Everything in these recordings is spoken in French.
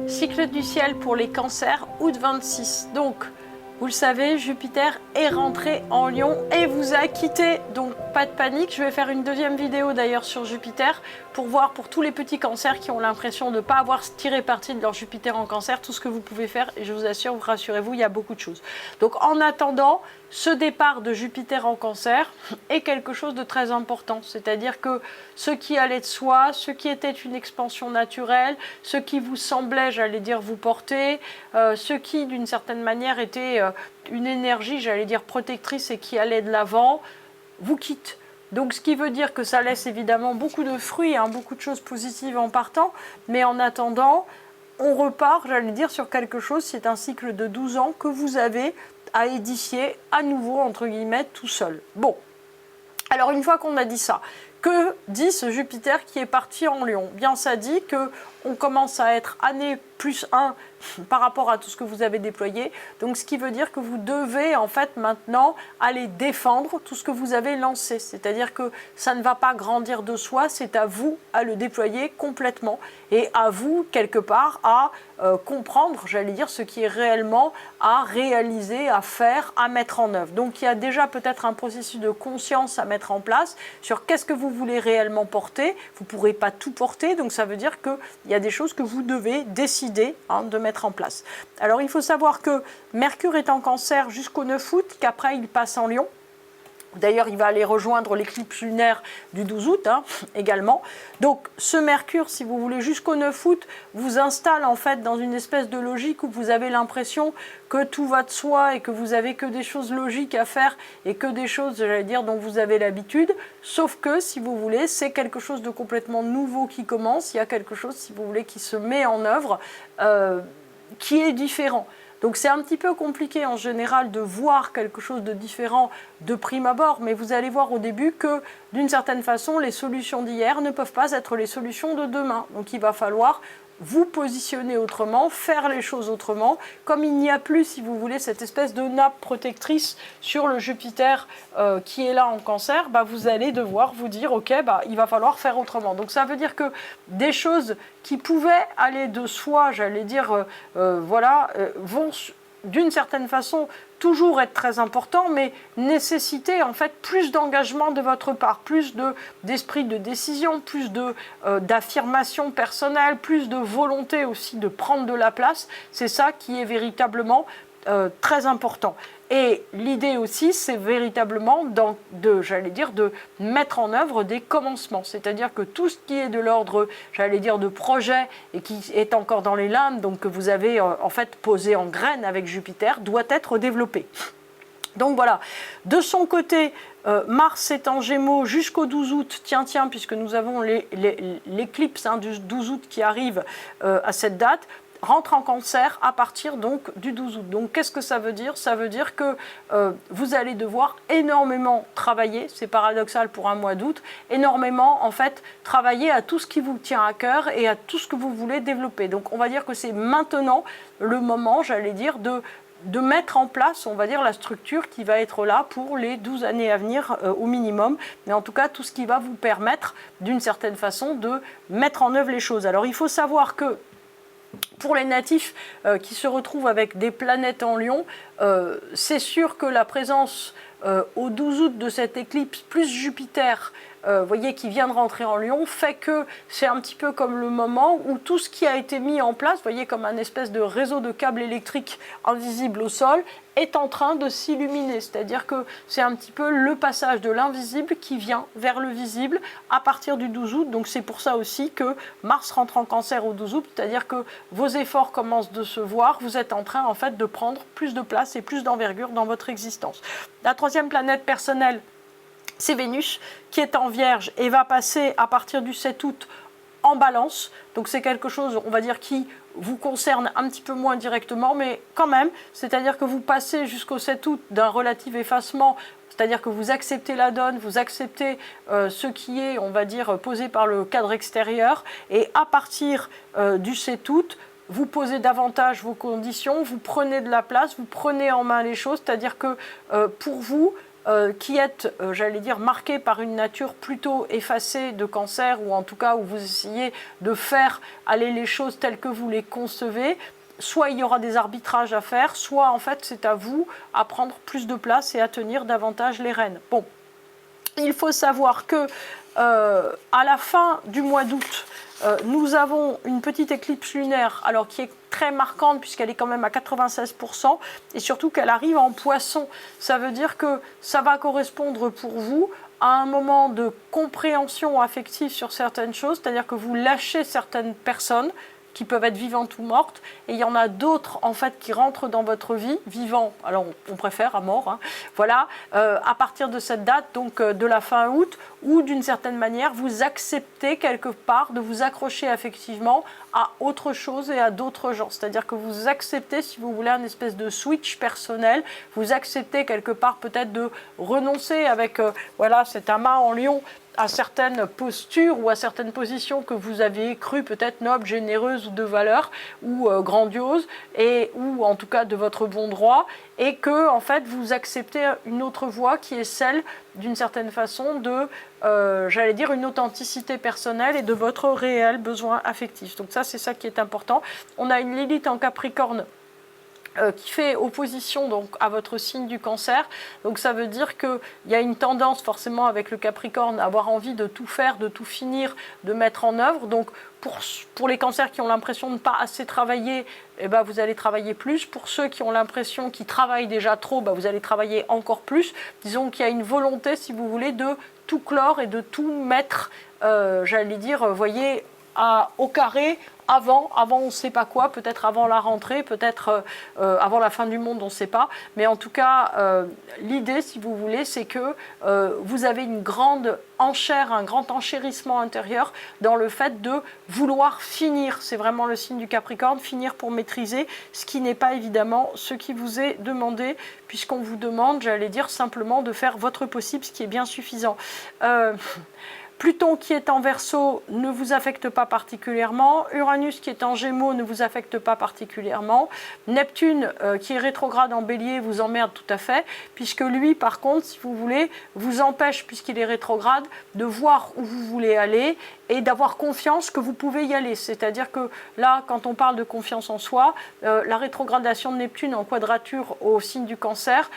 Cycle du ciel pour les cancers, août 26. Donc, vous le savez, Jupiter est rentré en Lion et vous a quitté. Donc, pas de panique. Je vais faire une deuxième vidéo d'ailleurs sur Jupiter pour voir pour tous les petits cancers qui ont l'impression de ne pas avoir tiré parti de leur Jupiter en cancer, tout ce que vous pouvez faire. Et je vous assure, vous rassurez-vous, il y a beaucoup de choses. Donc, en attendant, ce départ de Jupiter en cancer est quelque chose de très important. C'est-à-dire que ce qui allait de soi, ce qui était une expansion naturelle, ce qui vous semblait, j'allais dire, vous porter, ce qui, d'une certaine manière, était une énergie, j'allais dire, protectrice et qui allait de l'avant, vous quitte. Donc, ce qui veut dire que ça laisse évidemment beaucoup de fruits, beaucoup de choses positives en partant, mais en attendant, on repart, j'allais dire, sur quelque chose, c'est un cycle de 12 ans que vous avez à édifier à nouveau, entre guillemets, tout seul. Bon, alors une fois qu'on a dit ça, que dit ce Jupiter qui est parti en Lion? Bien, ça dit qu'on commence à être année plus 1 par rapport à tout ce que vous avez déployé. Donc, ce qui veut dire que vous devez, en fait, maintenant, aller défendre tout ce que vous avez lancé. C'est-à-dire que ça ne va pas grandir de soi, c'est à vous à le déployer complètement. Et à vous, quelque part, à comprendre, j'allais dire, ce qui est réellement à réaliser, à faire, à mettre en œuvre. Donc, il y a déjà peut-être un processus de conscience à mettre en place sur qu'est-ce que vous voulez réellement porter. Vous ne pourrez pas tout porter, donc ça veut dire qu'il y a des choses que vous devez décider de mettre en place. Alors, il faut savoir que Mercure est en cancer jusqu'au 9 août, qu'après, il passe en Lion. D'ailleurs, il va aller rejoindre l'éclipse lunaire du 12 août également. Donc, ce Mercure, si vous voulez, jusqu'au 9 août, vous installe en fait dans une espèce de logique où vous avez l'impression que tout va de soi et que vous avez que des choses logiques à faire et que des choses, j'allais dire, dont vous avez l'habitude. Sauf que, si vous voulez, c'est quelque chose de complètement nouveau qui commence. Il y a quelque chose, si vous voulez, qui se met en œuvre, qui est différent. Donc c'est un petit peu compliqué en général de voir quelque chose de différent de prime abord, mais vous allez voir au début que d'une certaine façon, les solutions d'hier ne peuvent pas être les solutions de demain. Donc il va falloir vous positionner autrement, faire les choses autrement. Comme il n'y a plus, si vous voulez, cette espèce de nappe protectrice sur le Jupiter qui est là en cancer, vous allez devoir vous dire, ok, il va falloir faire autrement. Donc ça veut dire que des choses qui pouvaient aller de soi, j'allais dire, vont d'une certaine façon toujours être très important, mais nécessiter en fait plus d'engagement de votre part, plus d'esprit de décision, plus d'affirmation personnelle, plus de volonté aussi de prendre de la place. C'est ça qui est véritablement très important. Et l'idée aussi, c'est véritablement j'allais dire, de mettre en œuvre des commencements. C'est-à-dire que tout ce qui est de l'ordre, j'allais dire, de projet et qui est encore dans les limbes, donc que vous avez en fait posé en graines avec Jupiter, doit être développé. Donc voilà, de son côté, Mars est en Gémeaux jusqu'au 12 août, tiens, puisque nous avons l'éclipse du 12 août qui arrive à cette date, rentre en cancer à partir donc du 12 août. Donc qu'est-ce que ça veut dire? Ça veut dire que vous allez devoir énormément travailler, c'est paradoxal pour un mois d'août, énormément en fait travailler à tout ce qui vous tient à cœur et à tout ce que vous voulez développer. Donc on va dire que c'est maintenant le moment, j'allais dire, de mettre en place, on va dire, la structure qui va être là pour les 12 années à venir au minimum, mais en tout cas tout ce qui va vous permettre d'une certaine façon de mettre en œuvre les choses. Alors il faut savoir que pour les natifs qui se retrouvent avec des planètes en Lion, c'est sûr que la présence au 12 août de cette éclipse plus Jupiter, voyez, qui vient de rentrer en Lion, fait que c'est un petit peu comme le moment où tout ce qui a été mis en place, voyez, comme un espèce de réseau de câbles électriques invisibles au sol, est en train de s'illuminer. C'est-à-dire que c'est un petit peu le passage de l'invisible qui vient vers le visible à partir du 12 août. Donc c'est pour ça aussi que Mars rentre en cancer au 12 août, c'est-à-dire que vos efforts commencent de se voir, vous êtes en train en fait de prendre plus de place et plus d'envergure dans votre existence. La troisième planète personnelle, c'est Vénus, qui est en Vierge et va passer à partir du 7 août en Balance. Donc c'est quelque chose, on va dire, qui vous concerne un petit peu moins directement, mais quand même, c'est-à-dire que vous passez jusqu'au 7 août d'un relatif effacement, c'est-à-dire que vous acceptez la donne, vous acceptez ce qui est, on va dire, posé par le cadre extérieur, et à partir du 7 août, vous posez davantage vos conditions, vous prenez de la place, vous prenez en main les choses, c'est-à-dire que pour vous, qui êtes, j'allais dire, marqués par une nature plutôt effacée de cancer, ou en tout cas où vous essayez de faire aller les choses telles que vous les concevez, soit il y aura des arbitrages à faire, soit en fait c'est à vous à prendre plus de place et à tenir davantage les rênes. Bon, il faut savoir que à la fin du mois d'août, nous avons une petite éclipse lunaire, alors qui est très marquante puisqu'elle est quand même à 96%, et surtout qu'elle arrive en Poisson. Ça veut dire que ça va correspondre pour vous à un moment de compréhension affective sur certaines choses, c'est-à-dire que vous lâchez certaines personnes qui peuvent être vivantes ou mortes, et il y en a d'autres en fait qui rentrent dans votre vie, vivants, alors on préfère à mort, hein, voilà, à partir de cette date, donc de la fin août, où d'une certaine manière vous acceptez quelque part de vous accrocher affectivement à autre chose et à d'autres gens, c'est-à-dire que vous acceptez, si vous voulez, un espèce de switch personnel, vous acceptez quelque part peut-être de renoncer avec voilà, cet amas en lion, à certaines postures ou à certaines positions que vous aviez crues peut-être nobles, généreuses ou de valeur ou grandioses, et ou en tout cas de votre bon droit, et que en fait vous acceptez une autre voie qui est celle d'une certaine façon de, j'allais dire, une authenticité personnelle et de votre réel besoin affectif. Donc ça, c'est ça qui est important. On a une Lilith en Capricorne qui fait opposition donc à votre signe du Cancer. Donc ça veut dire qu'il y a une tendance forcément avec le Capricorne à avoir envie de tout faire, de tout finir, de mettre en œuvre. Donc pour les cancers qui ont l'impression de ne pas assez travailler, eh ben, vous allez travailler plus. Pour ceux qui ont l'impression qu'ils travaillent déjà trop, ben, vous allez travailler encore plus. Disons qu'il y a une volonté, si vous voulez, de tout clore et de tout mettre, j'allais dire, voyez, au carré, avant on ne sait pas quoi, peut-être avant la rentrée, peut-être avant la fin du monde, on ne sait pas. Mais en tout cas, l'idée, si vous voulez, c'est que vous avez une grande enchère, un grand enchérissement intérieur dans le fait de vouloir finir. C'est vraiment le signe du Capricorne, finir pour maîtriser, ce qui n'est pas évidemment ce qui vous est demandé, puisqu'on vous demande, j'allais dire, simplement de faire votre possible, ce qui est bien suffisant. Pluton qui est en Verseau ne vous affecte pas particulièrement. Uranus qui est en Gémeaux ne vous affecte pas particulièrement. Neptune qui est rétrograde en Bélier vous emmerde tout à fait, puisque lui, par contre, si vous voulez, vous empêche, puisqu'il est rétrograde, de voir où vous voulez aller et d'avoir confiance que vous pouvez y aller. C'est-à-dire que là, quand on parle de confiance en soi, la rétrogradation de Neptune en quadrature au signe du Cancer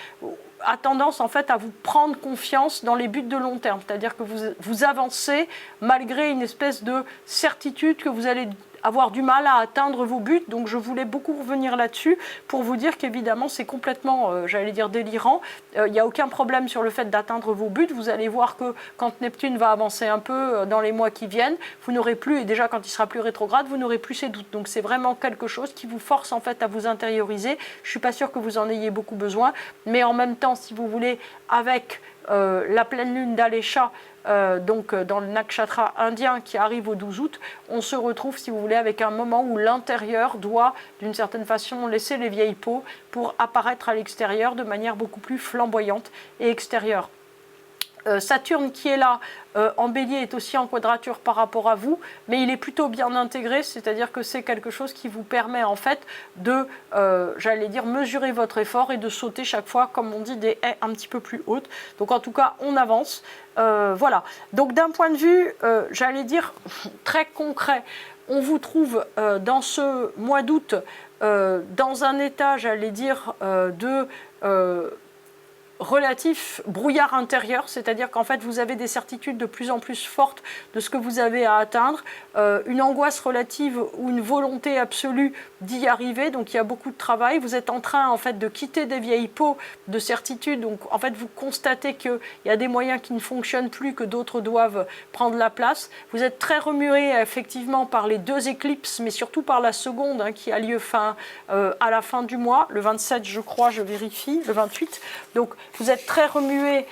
a tendance en fait à vous prendre confiance dans les buts de long terme, c'est-à-dire que vous avancez malgré une espèce de certitude que vous allez avoir du mal à atteindre vos buts. Donc je voulais beaucoup revenir là-dessus pour vous dire qu'évidemment c'est complètement, j'allais dire, délirant. Il n'y a aucun problème sur le fait d'atteindre vos buts. Vous allez voir que quand Neptune va avancer un peu dans les mois qui viennent, vous n'aurez plus, et déjà quand il sera plus rétrograde, vous n'aurez plus ces doutes. Donc c'est vraiment quelque chose qui vous force en fait à vous intérioriser. Je ne suis pas sûre que vous en ayez beaucoup besoin, mais en même temps, si vous voulez, avec la pleine lune d'Alesha, donc dans le nakshatra indien qui arrive au 12 août, on se retrouve, si vous voulez, avec un moment où l'intérieur doit, d'une certaine façon, laisser les vieilles peaux pour apparaître à l'extérieur de manière beaucoup plus flamboyante et extérieure. Saturne qui est là en Bélier est aussi en quadrature par rapport à vous, mais il est plutôt bien intégré, c'est-à-dire que c'est quelque chose qui vous permet en fait de, j'allais dire, mesurer votre effort et de sauter chaque fois, comme on dit, des haies un petit peu plus hautes. Donc en tout cas, on avance. Voilà. Donc d'un point de vue, j'allais dire, très concret, on vous trouve dans ce mois d'août dans un état, j'allais dire, de relatif brouillard intérieur, c'est-à-dire qu'en fait vous avez des certitudes de plus en plus fortes de ce que vous avez à atteindre, une angoisse relative ou une volonté absolue d'y arriver, donc il y a beaucoup de travail. Vous êtes en train en fait de quitter des vieilles peaux de certitude, donc en fait vous constatez qu'il y a des moyens qui ne fonctionnent plus, que d'autres doivent prendre la place. Vous êtes très remué effectivement par les deux éclipses, mais surtout par la seconde qui a lieu à la fin du mois, le 27 je crois, je vérifie, le 28, donc vous êtes très remué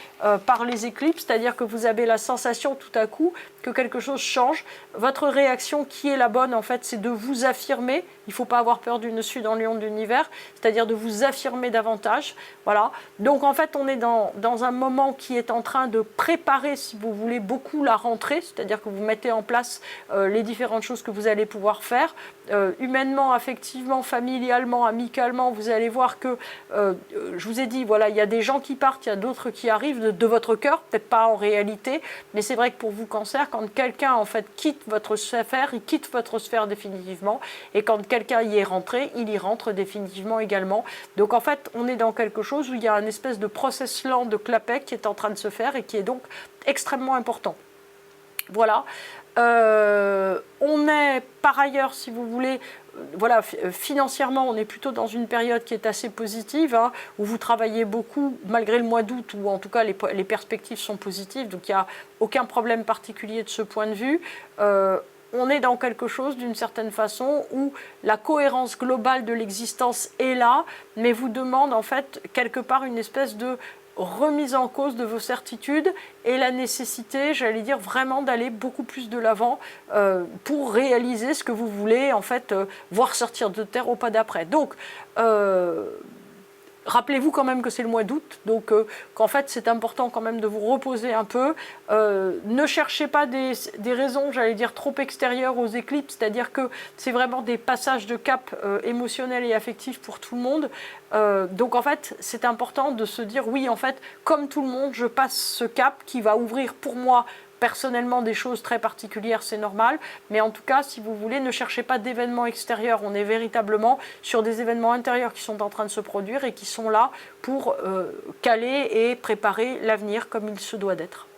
par les éclipses, c'est-à-dire que vous avez la sensation tout à coup que quelque chose change. Votre réaction qui est la bonne, en fait, c'est de vous affirmer, il ne faut pas avoir peur du dessus dans le lion de l'univers, c'est-à-dire de vous affirmer davantage. Voilà. Donc en fait, on est dans un moment qui est en train de préparer, si vous voulez, beaucoup la rentrée, c'est-à-dire que vous mettez en place les différentes choses que vous allez pouvoir faire. Humainement, affectivement, familialement, amicalement, vous allez voir que, je vous ai dit, voilà, il y a des gens qui partent, il y a d'autres qui arrivent de votre cœur, peut-être pas en réalité, mais c'est vrai que pour vous, Cancer, quand quelqu'un en fait quitte votre sphère, il quitte votre sphère définitivement, et quand quelqu'un y est rentré, il y rentre définitivement également. Donc en fait, on est dans quelque chose où il y a un espèce de process lent de clapet qui est en train de se faire et qui est donc extrêmement important. Voilà. On est par ailleurs, si vous voulez, voilà, financièrement, on est plutôt dans une période qui est assez positive, hein, où vous travaillez beaucoup, malgré le mois d'août, où en tout cas les perspectives sont positives, donc il n'y a aucun problème particulier de ce point de vue. On est dans quelque chose, d'une certaine façon, où la cohérence globale de l'existence est là, mais vous demande en fait quelque part une espèce de remise en cause de vos certitudes et la nécessité, j'allais dire, vraiment d'aller beaucoup plus de l'avant pour réaliser ce que vous voulez, en fait, voir sortir de terre au pas d'après. Donc, rappelez-vous quand même que c'est le mois d'août, donc qu'en fait c'est important quand même de vous reposer un peu. Ne cherchez pas des raisons, j'allais dire, trop extérieures aux éclipses, c'est-à-dire que c'est vraiment des passages de cap émotionnels et affectifs pour tout le monde. Donc en fait c'est important de se dire oui, en fait, comme tout le monde, je passe ce cap qui va ouvrir pour moi personnellement des choses très particulières, c'est normal, mais en tout cas, si vous voulez, ne cherchez pas d'événements extérieurs, on est véritablement sur des événements intérieurs qui sont en train de se produire et qui sont là pour caler et préparer l'avenir comme il se doit d'être.